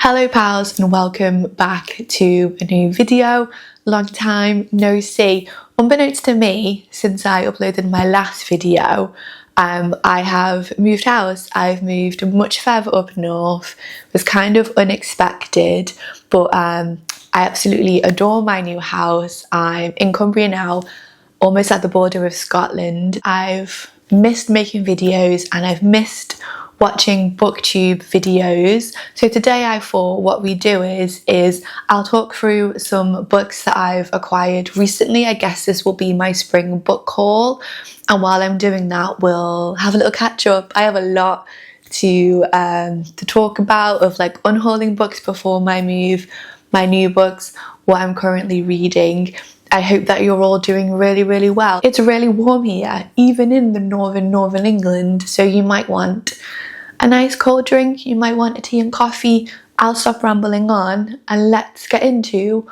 Hello pals and welcome back to a new video. Long time no see. Unbeknownst to me, since I uploaded my last video, I have moved house. I've moved much further up north. It was kind of unexpected, but I absolutely adore my new house. I'm in Cumbria now, almost at the border with Scotland. I've missed making videos and I've missed watching booktube videos. So today I thought what we do is I'll talk through some books that I've acquired recently. I guess this will be my spring book haul, and while I'm doing that we'll have a little catch up. I have a lot to talk about, of like unhauling books before my move, my new books, what I'm currently reading. I hope that you're all doing really well. It's really warm here, even in the northern England, so you might want a nice cold drink, you might want a tea and coffee. I'll stop rambling on and let's get into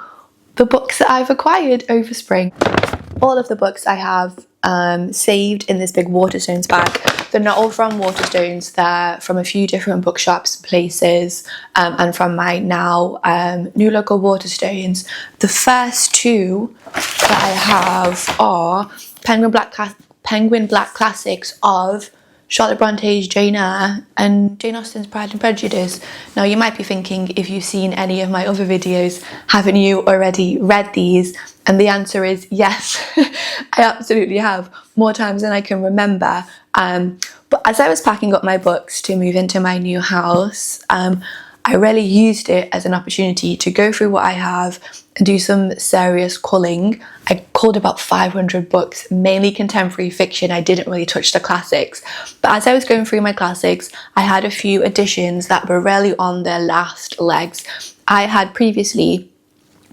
the books that I've acquired over spring. All of the books I have saved in this big Waterstones bag. They're not all from Waterstones, they're from a few different bookshops, places, and from my now new local Waterstones. The first two that I have are Penguin Black Classics of Charlotte Bronte's Jane Eyre and Jane Austen's Pride and Prejudice. Now you might be thinking, if you've seen any of my other videos, haven't you already read these? And the answer is yes, I absolutely have, more times than I can remember. But as I was packing up my books to move into my new house, I really used it as an opportunity to go through what I have and do some serious culling. I culled about 500 books, mainly contemporary fiction. I didn't really touch the classics. But as I was going through my classics, I had a few editions that were really on their last legs. I had previously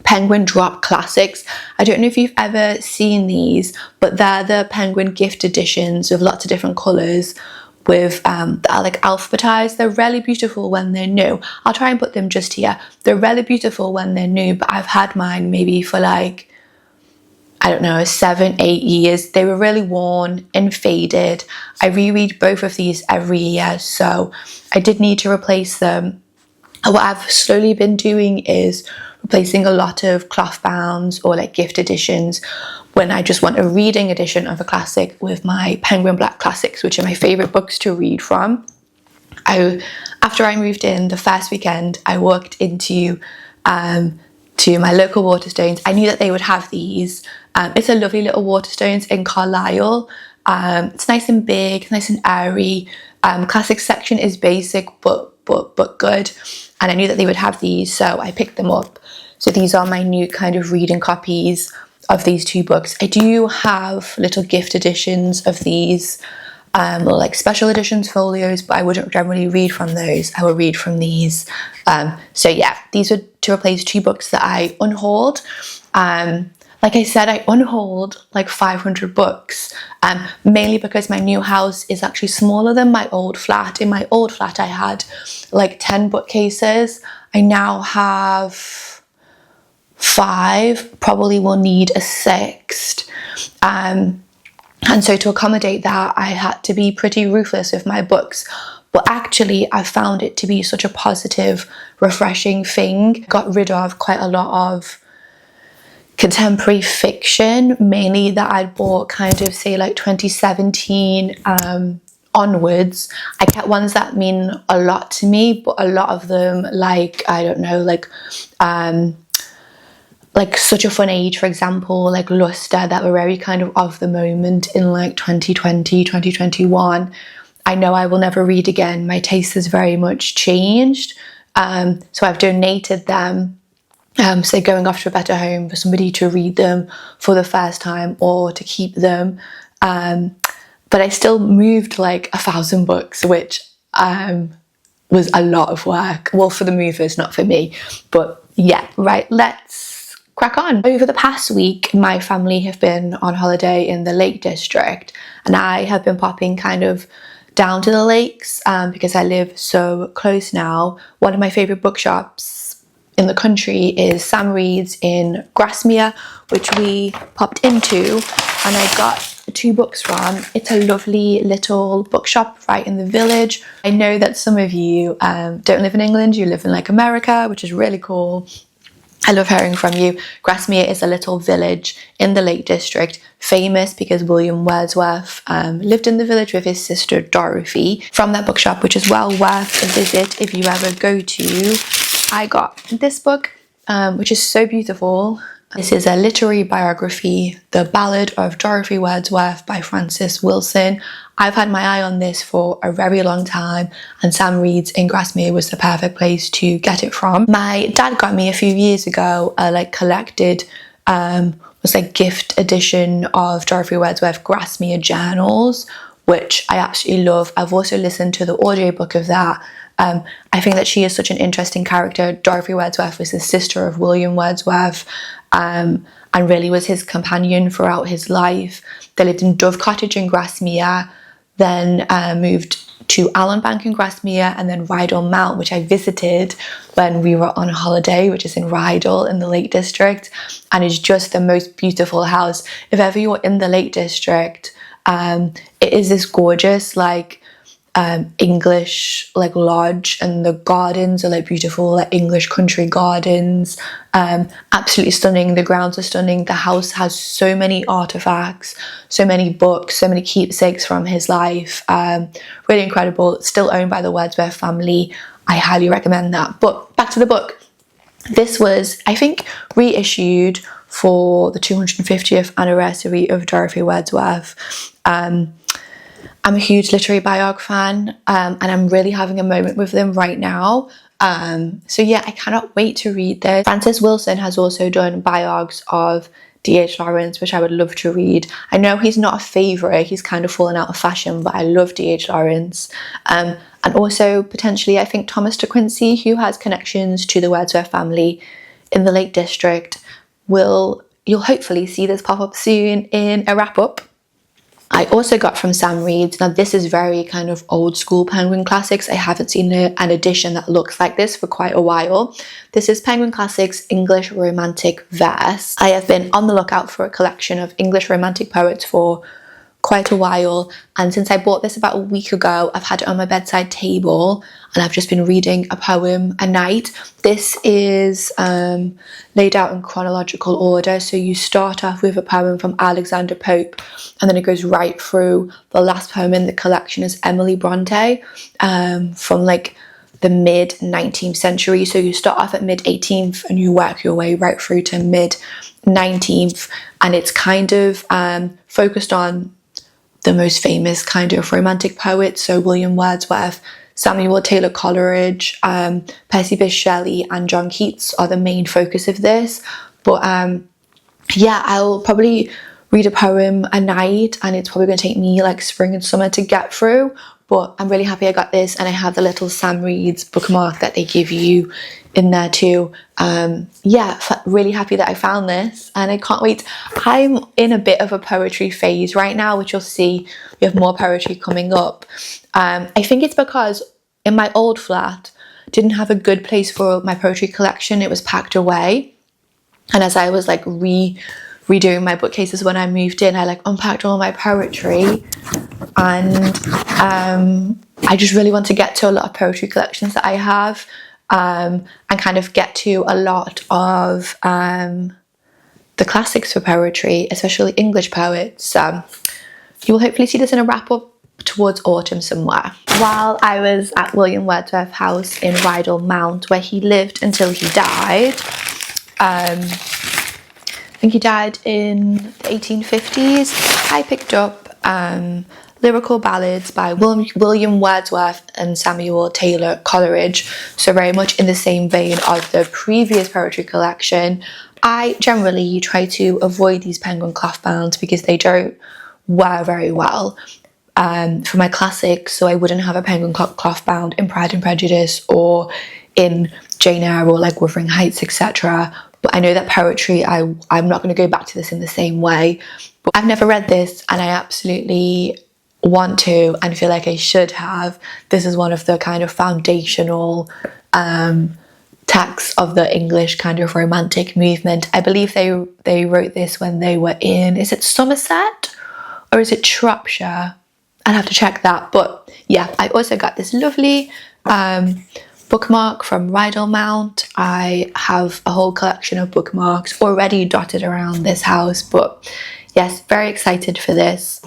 Penguin Drop Classics. I don't know if you've ever seen these, but they're the Penguin gift editions with lots of different colours, with that are like alphabetized. They're really beautiful when they're new. I'll try and put them just here. They're really beautiful when they're new, but I've had mine maybe for like, I don't know, 7-8 years. They were really worn and faded. I reread both of these every year, so I did need to replace them. And what I've slowly been doing is replacing a lot of cloth bounds or like gift editions when I just want a reading edition of a classic with my Penguin Black Classics, which are my favourite books to read from. After I moved in, the first weekend, I walked into to my local Waterstones. I knew that they would have these. It's a lovely little Waterstones in Carlisle. It's nice and big, nice and airy. Classic section is basic but good, and I knew that they would have these, so I picked them up. So these are my new kind of reading copies of these two books. I do have little gift editions of these, or like special editions folios, but I wouldn't generally read from those. I will read from these. So yeah, these were to replace two books that I unhauled. Like I said, I unhauled like 500 books, mainly because my new house is actually smaller than my old flat. In my old flat, I had like 10 bookcases. I now have 5, probably will need a 6th. And so to accommodate that, I had to be pretty ruthless with my books. But actually, I found it to be such a positive, refreshing thing. Got rid of quite a lot of contemporary fiction, mainly that I'd bought kind of say like 2017 onwards. I kept ones that mean a lot to me, but a lot of them, like, I don't know, like Such a Fun Age, for example, like Luster, that were very kind of the moment in like 2020, 2021. I know I will never read again. My taste has very much changed. So I've donated them. So going off to a better home for somebody to read them for the first time or to keep them. But I still moved like 1,000 books, which was a lot of work. Well, for the movers, not for me. But yeah, right, let's crack on. Over the past week, my family have been on holiday in the Lake District, and I have been popping kind of down to the lakes because I live so close now. One of my favourite bookshops in the country is Sam Reed's in Grasmere, which we popped into, and I got 2 books from. It's a lovely little bookshop right in the village. I know that some of you don't live in England, you live in like America, which is really cool. I love hearing from you. Grasmere is a little village in the Lake District, famous because William Wordsworth lived in the village with his sister Dorothy. From that bookshop, which is well worth a visit if you ever go to, I got this book, which is so beautiful. This is a literary biography, The Ballad of Dorothy Wordsworth by Frances Wilson. I've had my eye on this for a very long time, and Sam Reed's in Grasmere was the perfect place to get it from. My dad got me a few years ago a collected gift edition of Dorothy Wordsworth Grasmere journals, which I absolutely love. I've also listened to the audiobook of that. I think that she is such an interesting character. Dorothy Wordsworth was the sister of William Wordsworth, and really was his companion throughout his life. They lived in Dove Cottage in Grasmere, then moved to Allenbank in Grasmere, and then Rydal Mount, which I visited when we were on holiday, which is in Rydal in the Lake District, and is just the most beautiful house. If ever you're in the Lake District, it is this gorgeous English lodge, and the gardens are beautiful English country gardens. Absolutely stunning. The grounds are stunning. The house has so many artifacts, so many books, so many keepsakes from his life. Really incredible. Still owned by the Wordsworth family. I highly recommend that. But back to the book. This was, I think, reissued for the 250th anniversary of Dorothy Wordsworth. I'm a huge literary biog fan, and I'm really having a moment with them right now. So yeah, I cannot wait to read this. Frances Wilson has also done biogs of D.H. Lawrence, which I would love to read. I know he's not a favourite, he's kind of fallen out of fashion, but I love D.H. Lawrence. And also potentially, I think Thomas de Quincey, who has connections to the Wordsworth family in the Lake District, you'll hopefully see this pop up soon in a wrap-up. I also got from Sam Reed, now this is very kind of old school Penguin Classics. I haven't seen an edition that looks like this for quite a while. This is Penguin Classics English Romantic Verse. I have been on the lookout for a collection of English Romantic poets for quite a while, and since I bought this about a week ago, I've had it on my bedside table and I've just been reading a poem a night. This is laid out in chronological order, so you start off with a poem from Alexander Pope, and then it goes right through. The last poem in the collection is Emily Brontë, from the mid 19th century, so you start off at mid 18th and you work your way right through to mid 19th, and it's kind of focused on the most famous kind of romantic poets, so William Wordsworth, Samuel Taylor Coleridge, Percy Bysshe Shelley and John Keats are the main focus of this. But yeah, I'll probably read a poem a night, and it's probably going to take me spring and summer to get through, but I'm really happy I got this, and I have the little Sam Reed's bookmark that they give you in there too. Yeah, really happy that I found this, and I can't wait. I'm in a bit of a poetry phase right now, which you'll see we have more poetry coming up. I think it's because in my old flat didn't have a good place for my poetry collection. It was packed away, and as I was redoing my bookcases when I moved in, I unpacked all my poetry, and I just really want to get to a lot of poetry collections that I have, and kind of get to a lot of the classics for poetry, especially English poets. You will hopefully see this in a wrap-up towards autumn somewhere. While I was at William Wordsworth House in Rydal Mount, where he lived until he died, I think he died in the 1850s, I picked up Lyrical Ballads by William Wordsworth and Samuel Taylor Coleridge, so very much in the same vein of the previous poetry collection. I generally try to avoid these penguin cloth bounds because they don't wear very well for my classics, so I wouldn't have a penguin cloth bound in Pride and Prejudice or in Jane Eyre or Wuthering Heights, etc. But I know that poetry, I'm not going to go back to this in the same way. But I've never read this, and I absolutely want to and feel like I should have. This is one of the kind of foundational texts of the English kind of romantic movement. I believe they wrote this when they were in, is it Somerset or is it Shropshire? I'll have to check that. But yeah, I also got this lovely bookmark from Mount. I have a whole collection of bookmarks already dotted around this house, but yes, very excited for this.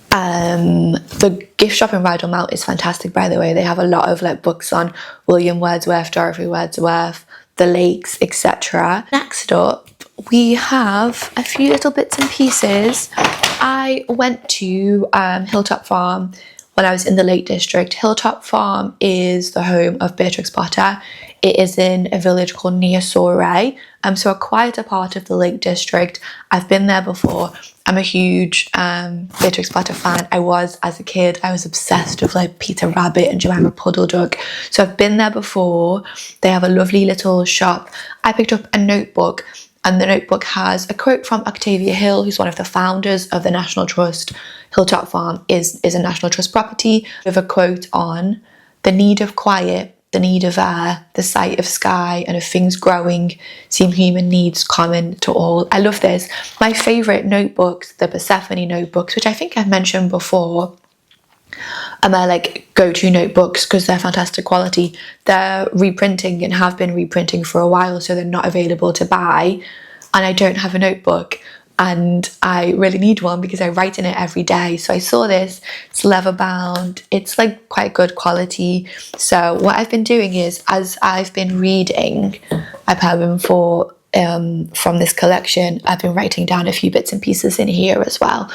The gift shop in Mount is fantastic, by the way. They have a lot of like books on William Wordsworth, Dorothy Wordsworth, the lakes, etc. Next up, we have a few little bits and pieces. I went to Hilltop Farm when I was in the Lake District. Hilltop Farm is the home of Beatrix Potter. It is in a village called Eyre, so a quieter part of the Lake District. I've been there before. I'm a huge Beatrix Potter fan. I was as a kid. I was obsessed with like Peter Rabbit and Jemima Puddleduck. So I've been there before. They have a lovely little shop. I picked up a notebook, and the notebook has a quote from Octavia Hill, who's one of the founders of the National Trust. Hilltop Farm is a National Trust property, with a quote on the need of quiet, the need of air, the sight of sky and of things growing seem human needs common to all. I love this. My favourite notebooks, the Persephone notebooks, which I think I've mentioned before, are my like go-to notebooks because they're fantastic quality. They're reprinting and have been reprinting for a while, so they're not available to buy, and I don't have a notebook. And I really need one because I write in it every day. So I saw this, it's leather bound, it's like quite good quality. So what I've been doing is, as I've been reading a poem from this collection, I've been writing down a few bits and pieces in here as well.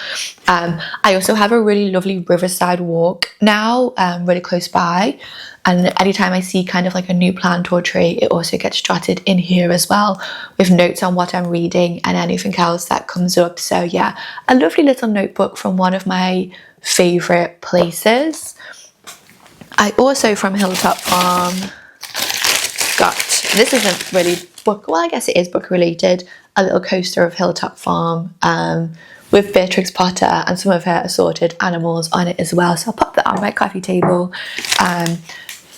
I also have a really lovely riverside walk now, really close by. And anytime I see kind of like a new plant or tree, it also gets jotted in here as well, with notes on what I'm reading and anything else that comes up. So yeah, a lovely little notebook from one of my favourite places. I also, from Hilltop Farm, got, this isn't really book, well I guess it is book related, a little coaster of Hilltop Farm with Beatrix Potter and some of her assorted animals on it as well. So I'll pop that on my coffee table.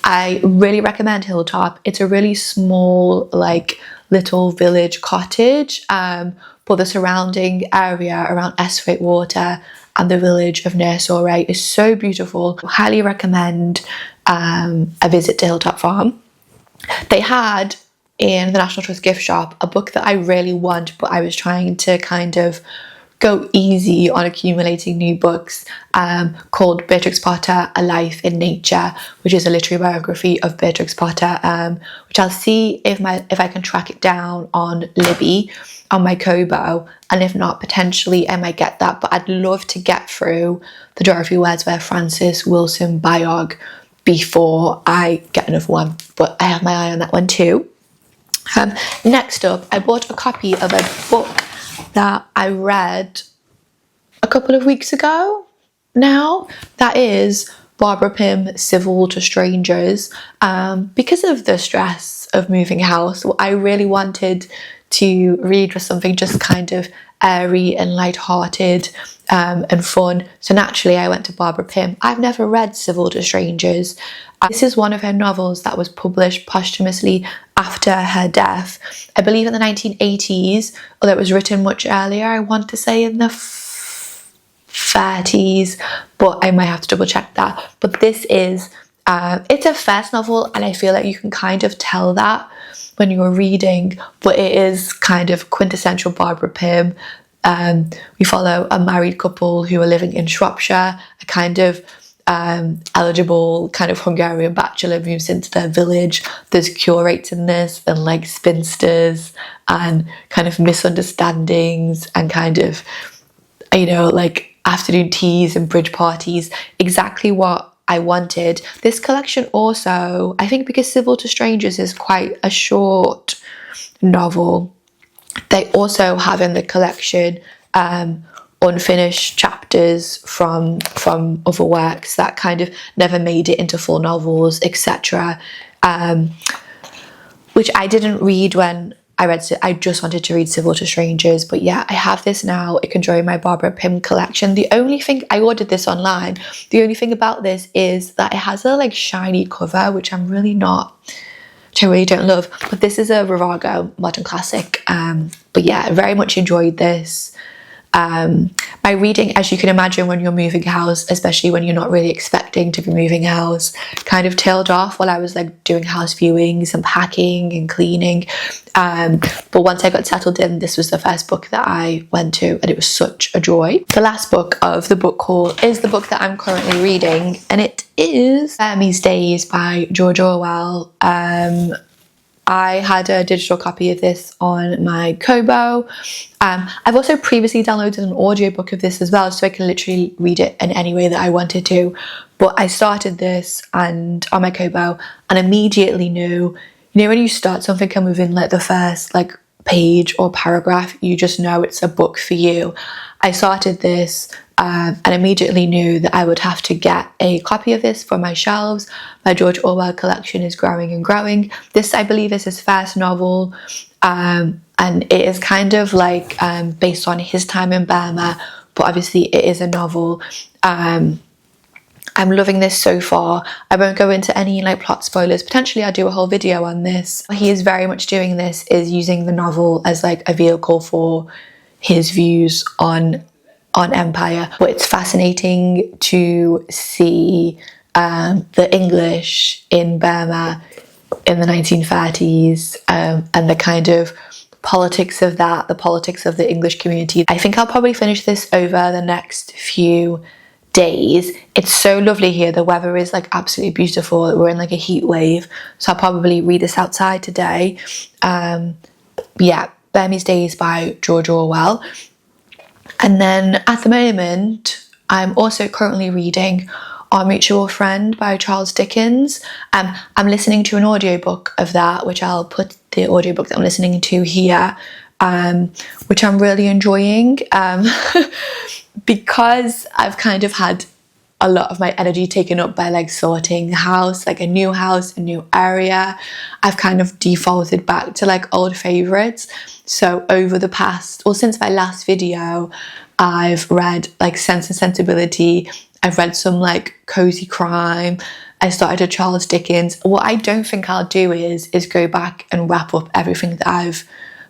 I really recommend Hilltop. It's a really small, like, little village cottage, but the surrounding area around Esthwaite Water and the village of Eyre is so beautiful. Highly recommend a visit to Hilltop Farm. They had in the National Trust gift shop a book that I really want, but I was trying to kind of go easy on accumulating new books, called Beatrix Potter, A Life in Nature, which is a literary biography of Beatrix Potter, which I'll see if I can track it down on Libby, on my Kobo, and if not, potentially I might get that. But I'd love to get through the Dorothy Wordsworth Frances Wilson biog before I get another one, but I have my eye on that one too. Next up, I bought a copy of a book that I read a couple of weeks ago now. That is Barbara Pym, Civil to Strangers. Because of the stress of moving house, what I really wanted to read was something just kind of airy and light-hearted and fun. So naturally I went to Barbara Pym. I've never read Civil to Strangers. This is one of her novels that was published posthumously after her death. I believe in the 1980s, although it was written much earlier, I want to say in the 30s, but I might have to double check that. But this is, it's a first novel, and I feel like you can kind of tell that when you're reading, but it is kind of quintessential Barbara Pym. We follow a married couple who are living in Shropshire. A kind of eligible kind of Hungarian bachelor moves into their village. There's curates in this, and like spinsters, and kind of misunderstandings, and kind of, you know, like afternoon teas and bridge parties. Exactly what I wanted. This collection also, I think because Civil to Strangers is quite a short novel, they also have in the collection unfinished chapters from other works that kind of never made it into full novels, etc., which I didn't read when I read it. I just wanted to read Civil to Strangers. But yeah, I have this now. It can join my Barbara Pym collection. The only thing, I ordered this online, the only thing about this is that it has a like shiny cover, which I really don't love. But this is a Ravago modern classic. But yeah, I very much enjoyed this. My reading, as you can imagine, when you're moving house, especially when you're not really expecting to be moving house, kind of tailed off while I was like doing house viewings and packing and cleaning. But once I got settled in, this was the first book that I went to, and it was such a joy. The last book of the book haul is the book that I'm currently reading, and it is Burmese Days by George Orwell. I had a digital copy of this on my Kobo. I've also previously downloaded an audiobook of this as well, so I can literally read it in any way that I wanted to. But I started this and on my Kobo and immediately knew, you know, when you start something and within like the first like page or paragraph, you just know it's a book for you. I started this and immediately knew that I would have to get a copy of this for my shelves. My George Orwell collection is growing and growing. This, I believe, is his first novel, and it is kind of like based on his time in Burma, but obviously it is a novel. I'm loving this so far. I won't go into any like plot spoilers. Potentially I'll do a whole video on this. He is very much doing this, is using the novel as like a vehicle for his views on empire. But it's fascinating to see the English in Burma in the 1930s, and the kind of politics of that, the politics of the English community. I think I'll probably finish this over the next few days. It's so lovely here. The weather is like absolutely beautiful. We're in like a heat wave, so I'll probably read this outside today. Yeah, Burmese Days by George Orwell. And then at the moment, I'm also currently reading Our Mutual Friend by Charles Dickens. I'm listening to an audiobook of that, which I'll put the audiobook that I'm listening to here, which I'm really enjoying, because I've kind of had a lot of my energy taken up by like sorting the house, like a new house, a new area. I've kind of defaulted back to like old favourites. So over the past, or since my last video, I've read like Sense and Sensibility. I've read some like cozy crime. I started a Charles Dickens. What I don't think I'll do is go back and wrap up everything that I've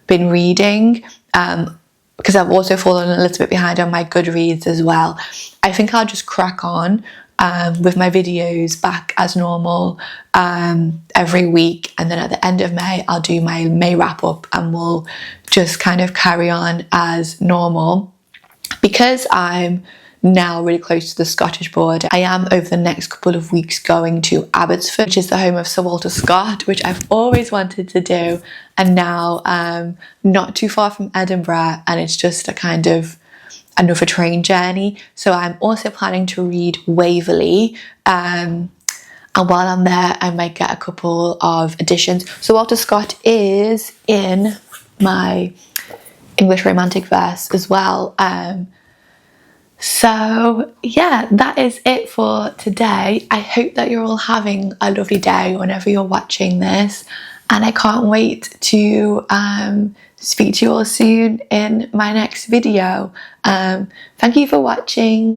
been reading, because I've also fallen a little bit behind on my Goodreads as well. I think I'll just crack on with my videos back as normal every week, and then at the end of May I'll do my May wrap up and we'll just kind of carry on as normal. Because I'm now really close to the Scottish border, I am over the next couple of weeks going to Abbotsford, which is the home of Sir Walter Scott, which I've always wanted to do, and now not too far from Edinburgh, and it's just a kind of another train journey. So I'm also planning to read Waverley, and while I'm there I might get a couple of editions. So Walter Scott is in my English romantic verse as well. So yeah, that is it for today. I hope that you're all having a lovely day whenever you're watching this, and I can't wait to speak to you all soon in my next video. Thank you for watching.